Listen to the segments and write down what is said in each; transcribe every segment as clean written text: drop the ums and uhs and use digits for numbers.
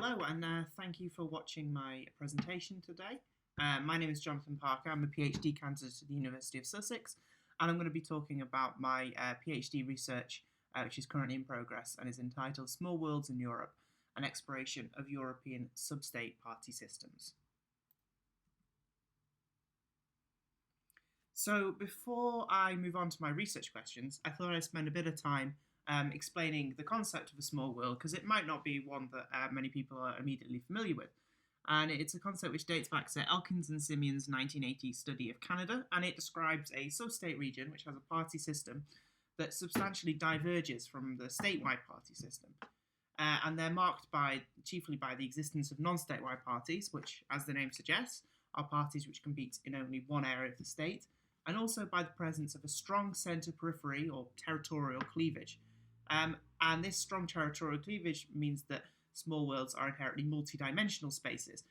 Hello, and thank you for watching my presentation today. My name is Jonathan Parker. I'm a PhD candidate at the University of Sussex, and I'm going to be talking about my PhD research, which is currently in progress and is entitled Small Worlds in Europe, an Exploration of European Sub-State Party Systems. So before I move on to my research questions, I thought I'd spend a bit of time explaining the concept of a small world, because it might not be one that many people are immediately familiar with. And it's a concept which dates back to Elkins and Simeon's 1980 study of Canada, and it describes a sub-state region which has a party system that substantially diverges from the statewide party system. And they're marked chiefly by the existence of non-statewide parties, which, as the name suggests, are parties which compete in only one area of the state, and also by the presence of a strong centre periphery or territorial cleavage. And this strong territorial cleavage means that small worlds are inherently multi-dimensional spaces,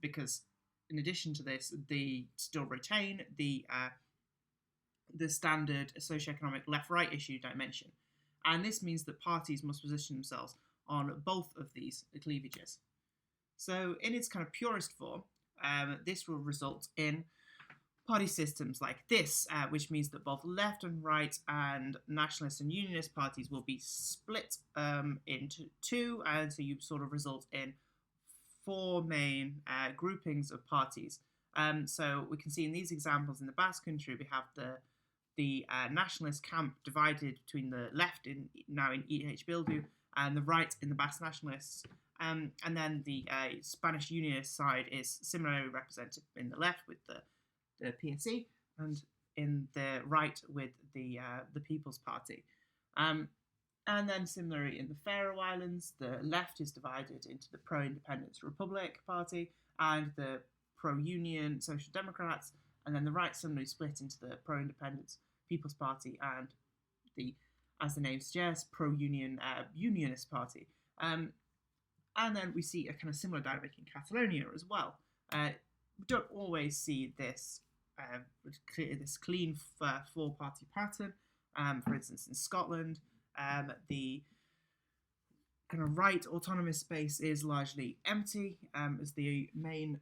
because in addition to this, they still retain the standard socioeconomic left-right issue dimension. And this means that parties must position themselves on both of these cleavages. So in its kind of purest form, this will result in party systems like this, which means that both left and right and nationalist and unionist parties will be split into two, and so you sort of result in four main groupings of parties. So we can see in these examples in the Basque Country, we have the nationalist camp divided between the left now in E.H. Bildu and the right in the Basque nationalists. And then the Spanish unionist side is similarly represented in the left with the PSE, and in the right with the People's Party. And then similarly in the Faroe Islands, the left is divided into the pro-independence Republic Party and the pro-union Social Democrats, and then the right similarly split into the pro-independence People's Party and the, as the name suggests, pro-union Unionist Party. And then we see a kind of similar dynamic in Catalonia as well. We don't always see this clean four-party pattern. For instance, in Scotland, the kind of right autonomous space is largely empty, as the main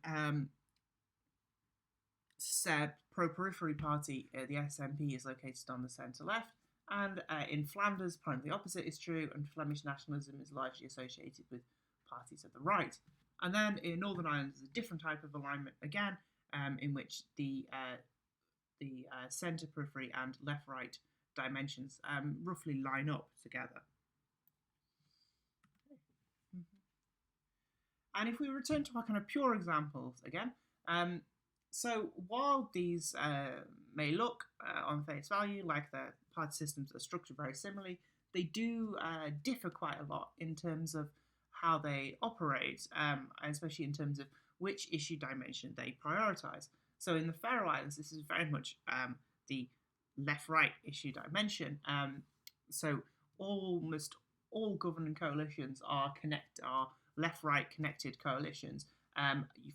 pro-periphery party, the SNP, is located on the centre-left. And in Flanders, apparently the opposite is true, and Flemish nationalism is largely associated with parties of the right. And then in Northern Ireland, there's a different type of alignment again, in which the centre periphery and left-right dimensions roughly line up together. And if we return to our kind of pure examples again, so while these may look on face value like the party systems are structured very similarly, they do differ quite a lot in terms of how they operate, especially in terms of which issue dimension they prioritise. So in the Faroe Islands, this is very much the left-right issue dimension. So almost all governing coalitions are left-right connected coalitions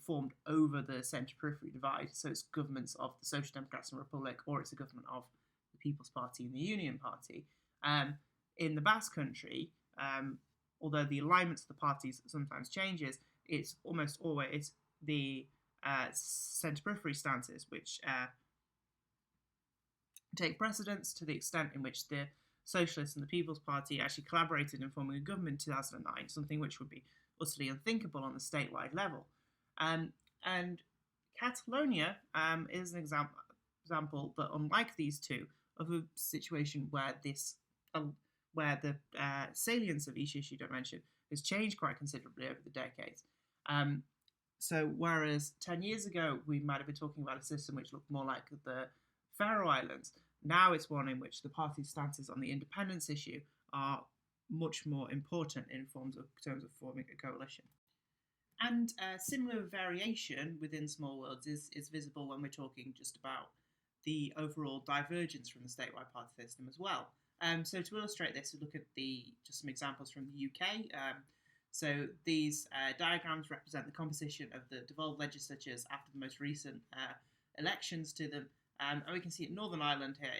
formed over the centre-periphery divide. So it's governments of the Social Democrats and Republic, or it's a government of the People's Party and the Union Party. In the Basque Country, although the alignment of the parties sometimes changes, it's almost always the centre-periphery stances which take precedence, to the extent in which the Socialists and the People's Party actually collaborated in forming a government in 2009, something which would be utterly unthinkable on the statewide level. And Catalonia is an example that, unlike these two, of a situation where the salience of each issue dimension has changed quite considerably over the decades. So whereas 10 years ago we might have been talking about a system which looked more like the Faroe Islands, now it's one in which the party's stances on the independence issue are much more important in terms of forming a coalition. And similar variation within small worlds is visible when we're talking just about the overall divergence from the statewide party system as well. So to illustrate this, we look at just some examples from the UK. So these diagrams represent the composition of the devolved legislatures after the most recent elections to them. And we can see in Northern Ireland here,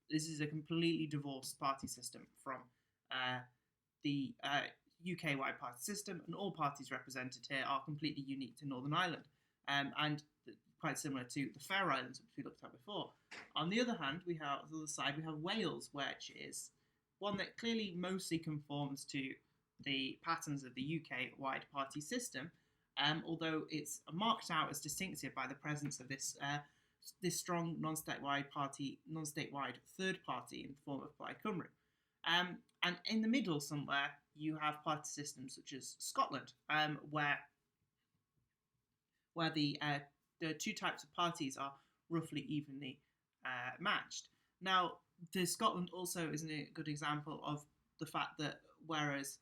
this is a completely divorced party system from the UK-wide party system, and all parties represented here are completely unique to Northern Ireland, and quite similar to the Faroe Islands, which we looked at before. On the other hand, we have on the other side we have Wales, which is one that clearly mostly conforms to the patterns of the UK-wide party system, although it's marked out as distinctive by the presence of this strong non-statewide third party in the form of Plaid Cymru. And in the middle somewhere, you have party systems such as Scotland, where the two types of parties are roughly evenly matched. Now, Scotland also is a good example of the fact that whereas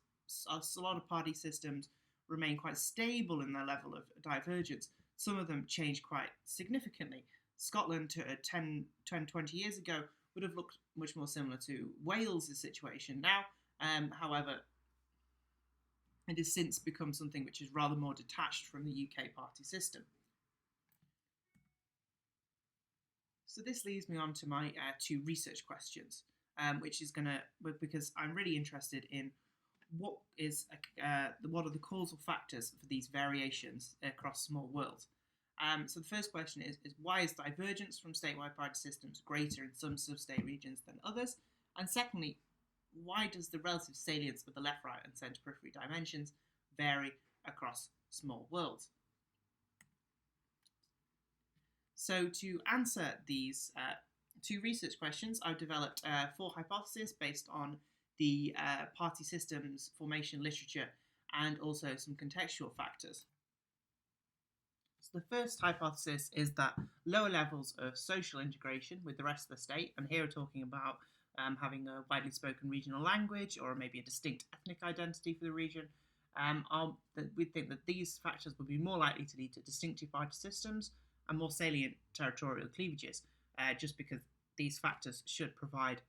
a lot of party systems remain quite stable in their level of divergence, some of them change quite significantly. Scotland 10, 20 years ago would have looked much more similar to Wales' situation now. However, it has since become something which is rather more detached from the UK party system. So this leads me on to my two research questions, which is because I'm really interested in what are the causal factors for these variations across small worlds. So the first question is why is divergence from statewide party systems greater in some sub-state regions than others? And secondly, why does the relative salience of the left, right and centre periphery dimensions vary across small worlds? So to answer these two research questions, I've developed 4 hypotheses based on the party systems formation literature and also some contextual factors. So the first hypothesis is that lower levels of social integration with the rest of the state, and here we're talking about having a widely spoken regional language or maybe a distinct ethnic identity for the region, we think that these factors would be more likely to lead to distinctive party systems and more salient territorial cleavages, just because these factors should provide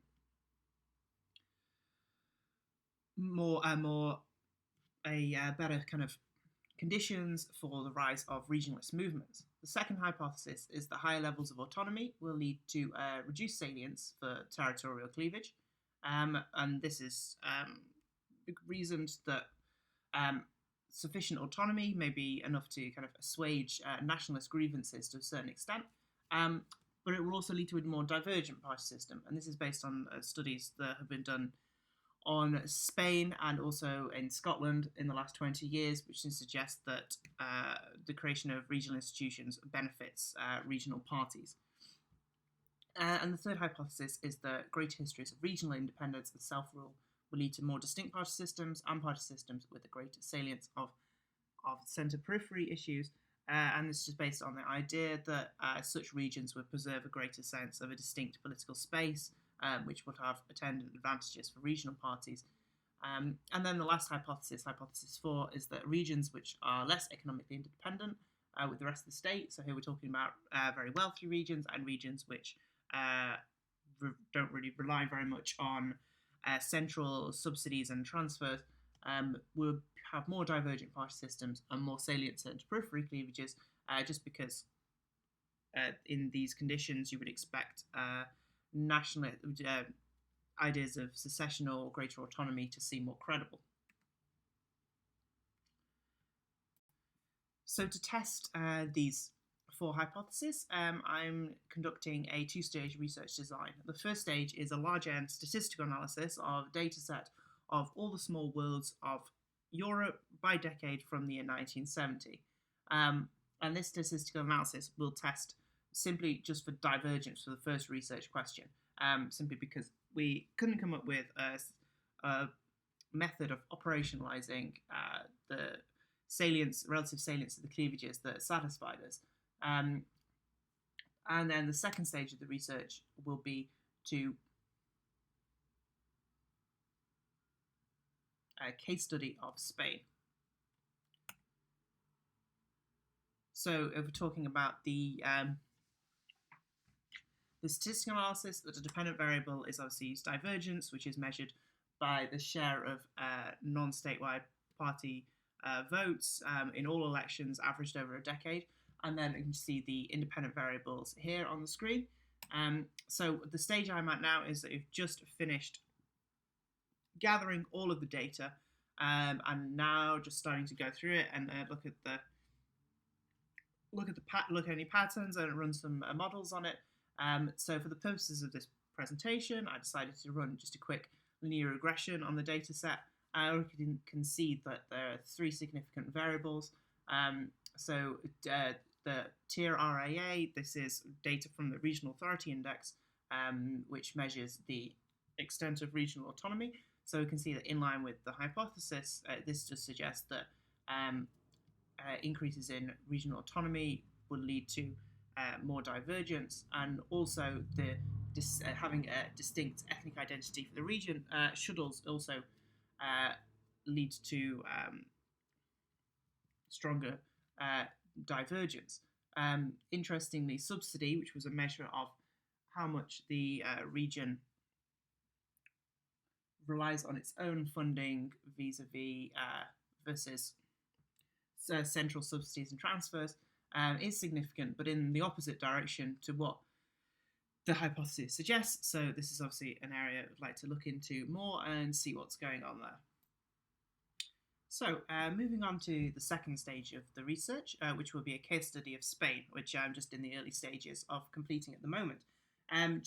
better kind of conditions for the rise of regionalist movements. The second hypothesis is that higher levels of autonomy will lead to reduced salience for territorial cleavage, and this is reasoned that sufficient autonomy may be enough to kind of assuage nationalist grievances to a certain extent, but it will also lead to a more divergent party system, and this is based on studies that have been done on Spain and also in Scotland in the last 20 years, which suggests that the creation of regional institutions benefits regional parties. And the third hypothesis is that greater histories of regional independence and self-rule will lead to more distinct party systems and party systems with a greater salience of centre-periphery issues. And this is based on the idea that such regions would preserve a greater sense of a distinct political space, which would have attendant advantages for regional parties. And then the last hypothesis, hypothesis 4, is that regions which are less economically independent with the rest of the state, so here we're talking about very wealthy regions and regions which don't really rely very much on central subsidies and transfers, will have more divergent party systems and more salient centre-periphery cleavages, just because in these conditions you would expect national ideas of secession or greater autonomy to seem more credible. So to test these 4 hypotheses, I'm conducting a 2-stage research design. The first stage is a large-end statistical analysis of a data set of all the small worlds of Europe by decade from the year 1970. And this statistical analysis will test simply just for divergence for the first research question, simply because we couldn't come up with a method of operationalizing the relative salience of the cleavages that satisfied us. And then the second stage of the research will be to a case study of Spain. So if we're talking about the statistical analysis, that a dependent variable is obviously divergence, which is measured by the share of non-statewide party votes in all elections averaged over a decade. And then you can see the independent variables here on the screen. So the stage I'm at now is that we've just finished gathering all of the data and now just starting to go through it and look at any patterns and run some models on it. So for the purposes of this presentation, I decided to run just a quick linear regression on the data set. We can see that there are 3 significant variables. So the tier RAA, this is data from the Regional Authority Index, which measures the extent of regional autonomy. So we can see that in line with the hypothesis, this just suggests that increases in regional autonomy will lead to more divergence, and also having a distinct ethnic identity for the region should also lead to stronger divergence. Interestingly, subsidy, which was a measure of how much the region relies on its own funding vis-a-vis versus central subsidies and transfers, is significant, but in the opposite direction to what the hypothesis suggests. So this is obviously an area I'd like to look into more and see what's going on there. So moving on to the second stage of the research, which will be a case study of Spain, which I'm just in the early stages of completing at the moment. In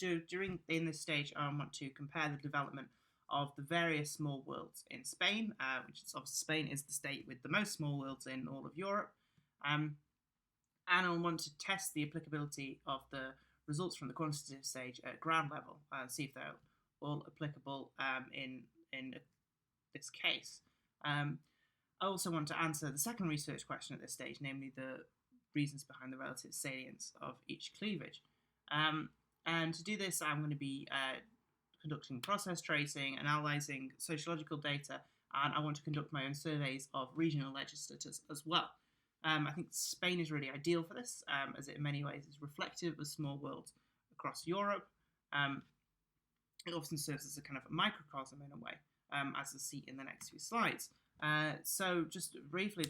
this stage, I want to compare the development of the various small worlds in Spain, which is obviously Spain is the state with the most small worlds in all of Europe. And I want to test the applicability of the results from the quantitative stage at ground level, see if they're all applicable in this case. I also want to answer the second research question at this stage, namely the reasons behind the relative salience of each cleavage. And to do this, I'm going to be conducting process tracing, analysing sociological data, and I want to conduct my own surveys of regional legislators as well. I think Spain is really ideal for this, as it in many ways is reflective of small worlds across Europe. It often serves as a kind of a microcosm in a way, as we'll see in the next few slides. So just briefly,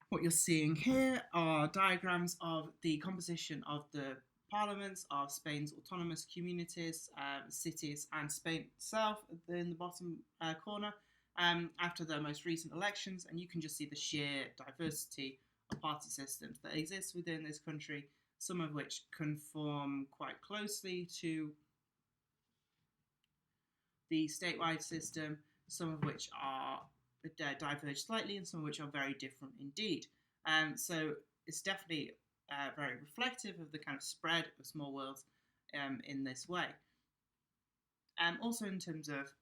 what you're seeing here are diagrams of the composition of the parliaments of Spain's autonomous communities, cities, and Spain itself in the bottom corner after the most recent elections, and you can just see the sheer diversity of party systems that exist within this country, some of which conform quite closely to the statewide system, some of which are diverge slightly, and some of which are very different indeed. So it's definitely very reflective of the kind of spread of small worlds in this way. Also in terms of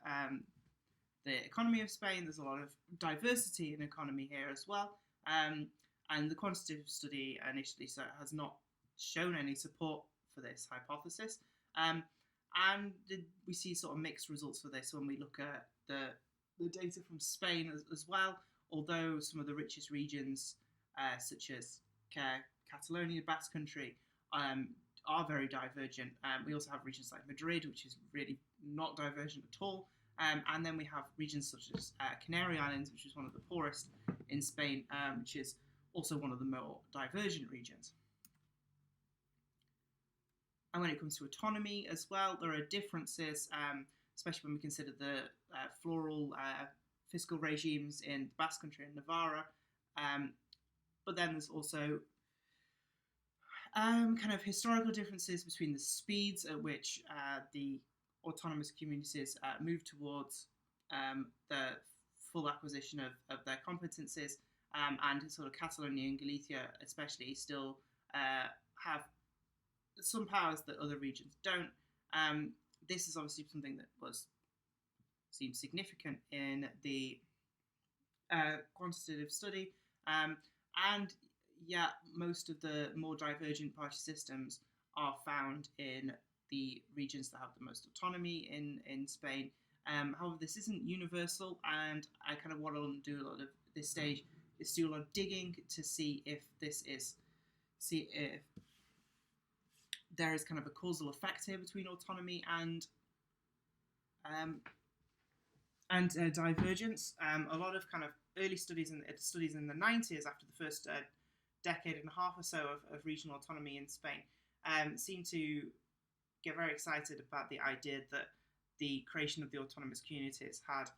the economy of Spain, there's a lot of diversity in economy here as well. And the quantitative study initially has not shown any support for this hypothesis. And we see sort of mixed results for this when we look at the data from Spain as well, although some of the richest regions, such as Catalonia, Basque Country, are very divergent. We also have regions like Madrid, which is really not divergent at all. And then we have regions such as Canary Islands, which is one of the poorest in Spain, which is also one of the more divergent regions. And when it comes to autonomy as well, there are differences, especially when we consider the floral fiscal regimes in Basque Country and Navarra. But then there's also kind of historical differences between the speeds at which the autonomous communities move towards the full acquisition of their competences, and sort of Catalonia and Galicia especially still have some powers that other regions don't. This is obviously something that seemed significant in the quantitative study, and yeah, most of the more divergent party systems are found in the regions that have the most autonomy in Spain. However, this isn't universal, and I kind of want to do a lot of this stage is do a lot of digging to see if there is kind of a causal effect here between autonomy and divergence. A lot of kind of early studies in the 90s, after the first decade and a half or so of regional autonomy in Spain, seem to get very excited about the idea that the creation of the autonomous communities had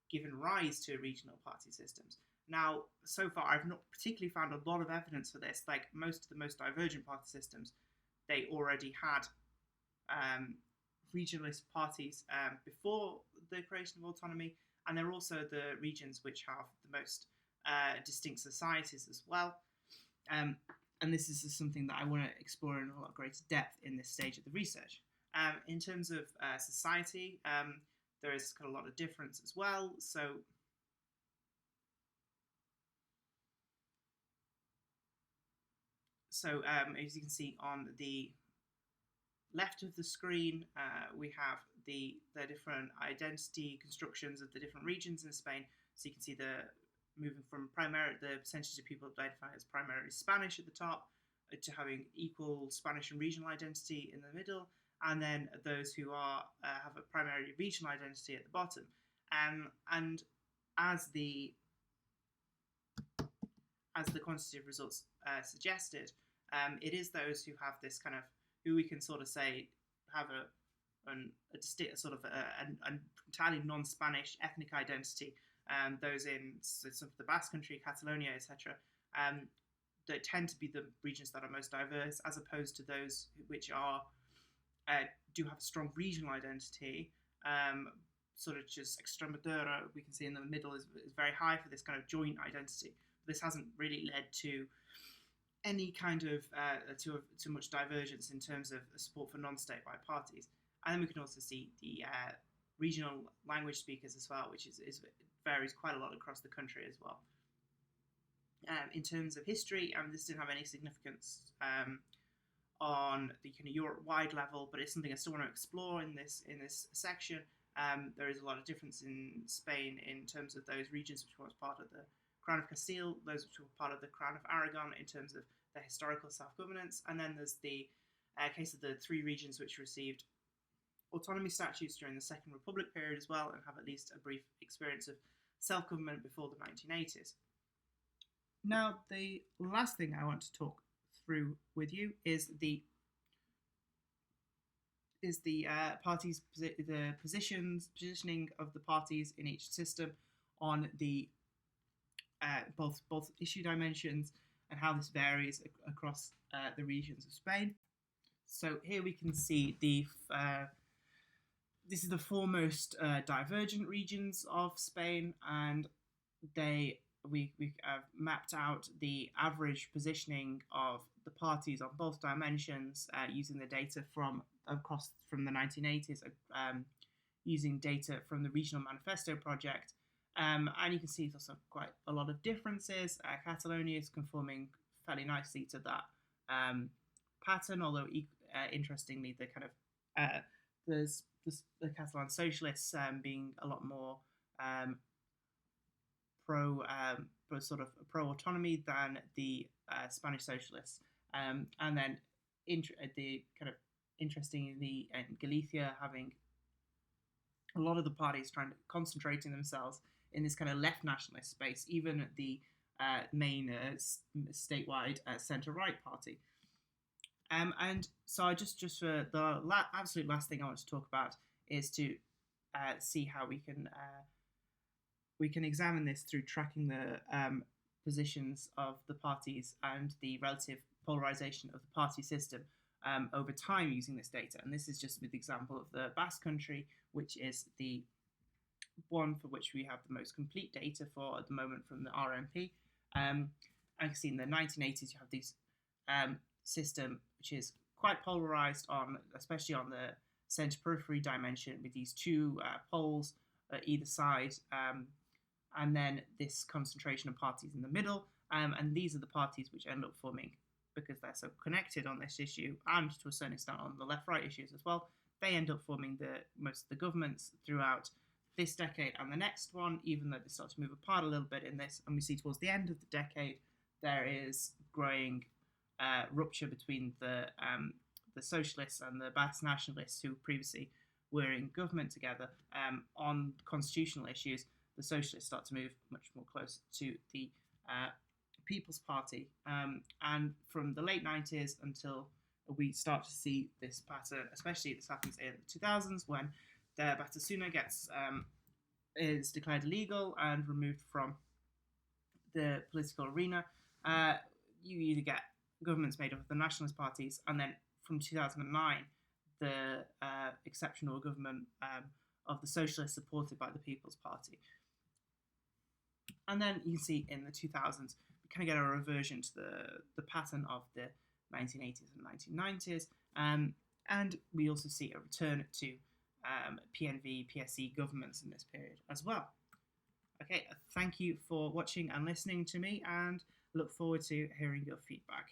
given rise to regional party systems. Now, so far, I've not particularly found a lot of evidence for this. Like most of the most divergent party systems, they already had regionalist parties before the creation of autonomy, and they're also the regions which have the most distinct societies as well. And this is something that I want to explore in a lot greater depth in this stage of the research. In terms of society, there is a lot of difference as well. So as you can see on the left of the screen, we have the different identity constructions of the different regions in Spain. So you can see moving from the percentage of people identify as primarily Spanish at the top to having equal Spanish and regional identity in the middle, and then those who have a primarily regional identity at the bottom. And as the quantitative results suggested, it is those who have this kind of, who we can sort of say have an entirely non-Spanish ethnic identity. Those in some of the Basque Country, Catalonia, etc., that tend to be the regions that are most diverse, as opposed to those which do have a strong regional identity. Sort of just Extremadura, we can see in the middle, is very high for this kind of joint identity. This hasn't really led to any kind of too much divergence in terms of support for non-statewide parties. And then we can also see the regional language speakers as well, which varies quite a lot across the country as well. In terms of history, this didn't have any significance on the kind of Europe-wide level, but it's something I still want to explore in this section. There is a lot of difference in Spain in terms of those regions which was part of the Crown of Castile, those which were part of the Crown of Aragon in terms of their historical self-governance, and then there's the case of the three regions which received autonomy statutes during the Second Republic period as well, and have at least a brief experience of self-government before the 1980s. Now, the last thing I want to talk through with you is the parties, the positioning of the parties in each system on the both issue dimensions and how this varies across the regions of Spain. So here we can see this is the four most divergent regions of Spain, and we have mapped out the average positioning of the parties on both dimensions using the data from the 1980s, using data from the Regional Manifesto project. And you can see there's also quite a lot of differences. Catalonia is conforming fairly nicely to that pattern, although interestingly, there's the Catalan socialists being a lot more pro autonomy than the Spanish socialists, and then interestingly, in Galicia, having a lot of the parties concentrating themselves in this kind of left nationalist space, even the main statewide centre-right party. And so I just for the absolute last thing I want to talk about is to see how we can examine this through tracking the positions of the parties and the relative polarization of the party system over time using this data. And this is just with the example of the Basque Country, which is the one for which we have the most complete data for at the moment from the RMP. I can see in the 1980s you have this system which is quite polarized especially on the centre-periphery dimension, with these two poles either side, and then this concentration of parties in the middle. And these are the parties which end up forming, because they're so connected on this issue, and to a certain extent on the left-right issues as well, they end up forming most of the governments throughout this decade and the next one, even though they start to move apart a little bit in this. And we see towards the end of the decade, there is growing rupture between the socialists and the Basque nationalists, who previously were in government together. On constitutional issues, the socialists start to move much more close to the People's Party. And from the late 90s until we start to see this pattern, especially this happens in the 2000s when the Batasuna gets is declared illegal and removed from the political arena, you either get governments made up of the nationalist parties, and then from 2009, the exceptional government of the socialists supported by the People's Party. And then you can see in the 2000s, we kind of get a reversion to the pattern of the 1980s and 1990s. And we also see a return to PNV, PSC governments in this period as well. Okay, thank you for watching and listening to me, and look forward to hearing your feedback.